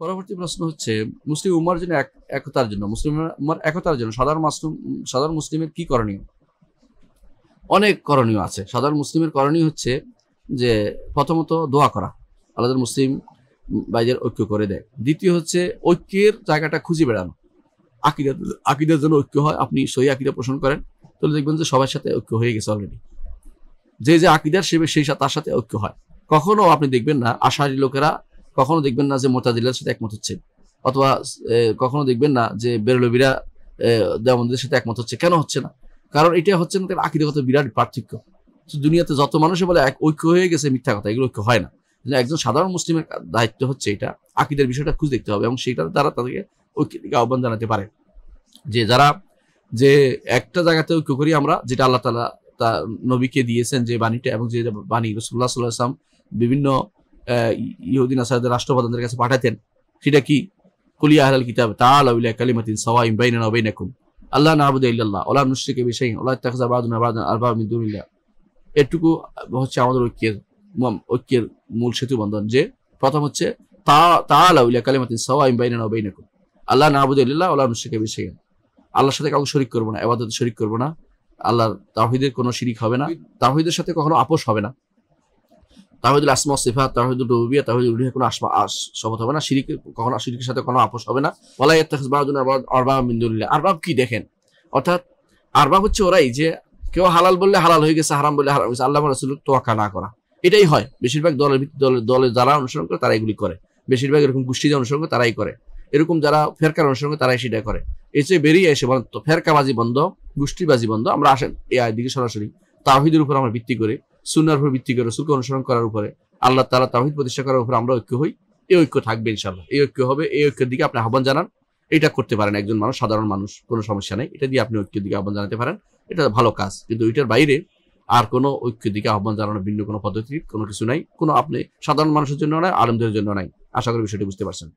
পরবর্তী প্রশ্ন হচ্ছে মুসলিম উম্মার জন্য একতার জন্য মুসলিম উম্মার একতার জন্য সাধারণ মুসলিমের কি করণীয়? অনেক করণীয় আছে। সাধারণ মুসলিমের করণীয় হচ্ছে যে প্রথমত দোয়া করা, আল্লাহ মুসলিম ভাইদের ঐক্য করে দেয়। দ্বিতীয় হচ্ছে ঐক্যের জায়গাটা খুঁজে বেড়ানো, আকিদার জন্য ঐক্য হয়। আপনি সহি আকিদা পোষণ করেন তাহলে দেখবেন যে সবার সাথে ঐক্য হয়ে গেছে অলরেডি। যে আকিদার সেই তার সাথে ঐক্য হয়। কখনো আপনি দেখবেন না আশারি লোকেরা, কখনো দেখবেন না যে মুতাজিলার সাথে একমত হচ্ছে, অথবা কখনো দেখবেন না যে বেরলভীরা দেওবন্দিদের সাথে একমত হচ্ছে। কেন হচ্ছে না? কারণ এটা হচ্ছে না তার আকিদাগত বিরাট পার্থক্য। দুনিয়াতে যত মানুষে বলে এক ঐক্য হয়ে গেছে, মিথ্যা কথা, এগুলো ঐক্য হয় না। একজন সাধারণ মুসলিমের দায়িত্ব হচ্ছে এটা আকিদার বিষয়টা খুঁজে দেখতে হবে এবং সেটার দ্বারা তাদেরকে ঐক্যের দিকে আহ্বান জানাতে পারে। যে একটা জায়গাতে ঐক্য করি আমরা, যেটা আল্লাহ তাআলা তার নবীকে দিয়েছেন যে বাণীটা, এবং যে বাণী রাসূলুল্লাহ সাল্লাল্লাহু আলাইহি ওয়াসাল্লাম বিভিন্ন ইহুদি নাসারাদের রাষ্ট্রপ্রধানদের কাছে পাঠাতেন, সেটা কি? কুল ইয়া আহলাল কিতাব তাআলাউ ইলা কালিমাতিন সাওয়াইন বাইনানা ওয়া বাইনাকুম আল্লা না'বুদা ইল্লাল্লাহ ওয়া লা নুশরিকা বিহি শাইআন ওয়া লা ইত্তাখিযা বা'দুনা বা'দান আরবাবা মিন দুনিল্লাহ। এটুকু হচ্ছে আমাদের ঐক্যের মূল সেতু বন্ধন। যে প্রথম হচ্ছে তাআলাউ ইলা কালিমাতিন সাওয়াইন বাইনানা ওয়া বাইনাকুম আল্লা না'বুদা ইল্লাল্লাহ ওয়া লা নুশরিকা বিহি শাইআন। আল্লাহর সাথে কাউকে শরীক করবো না, ইবাদতে শরীক করবো না, আল্লাহর তাওহীদের কোনো শিরিক হবে না, তাওহীদের সাথে কখনো আপোষ হবে না, তাওহীদুল আসমা ওয়াস সিফাত, তাওহীদুল রুবুবিয়্যাহ, তাওহীদুল উলুহিয়্যাহ কোনো শপথ হবে না, শিরিকের সাথে কোনো আপোষ হবে না। ওয়ালা ইয়াত্তাখিয বা'দুনা আরবাবা মিন দুনিল্লাহ। আরবাব কি দেখেন? অর্থাৎ আরবাব হচ্ছে ওরাই যে কেউ হালাল বললে হালাল হয়ে গেছে, হারাম বললে হারাম হয়ে গেছে, আল্লাহ রাসূলের তোয়াক্কা না করা। এটাই হয় বেশিরভাগ দলে যারা অনুসরণ করে তারা এগুলি করে। বেশিরভাগ এরকম গোষ্ঠী যারা অনুসরণ করে তারাই করে, এরকম যারা ফেরকার অনুসরণ করে তারাই সেটা করে। এর চেয়ে বেরিয়ে এসে বলেন তো ফেরকাবাজি বন্ধ, গোষ্ঠীবাজি বন্ধ, আমরা আসেন এই আয়ের দিকে সরাসরি তাওহীদের উপর আমরা ভিত্তি করে, সুন্নাহর উপর ভিত্তি করে, রাসূলকে অনুসরণ করার উপরে, আল্লাহ তাআলা তাওহীদ প্রতিষ্ঠা করার উপর আমরা ঐক্য হই। এই ঐক্য থাকবে ইনশাআল্লাহ, এই ঐক্য হবে। এই ঐক্যের দিকে আপনি আহ্বান জানান, এটা করতে পারেন একজন মানুষ, সাধারণ মানুষ, কোনো সমস্যা নেই। এটা দিয়ে আপনি ঐক্যের দিকে আহ্বান জানাতে পারেন, এটা ভালো কাজ। কিন্তু এটার বাইরে আর কোনো ঐক্যের দিকে আহ্বান জানানোর ভিন্ন কোনো পদ্ধতি কোনো কিছু নাই, কোনো আপনি সাধারণ মানুষের জন্য নাই, আলেমদের জন্য নাই। আশা করি বিষয়টি বুঝতে পারছেন।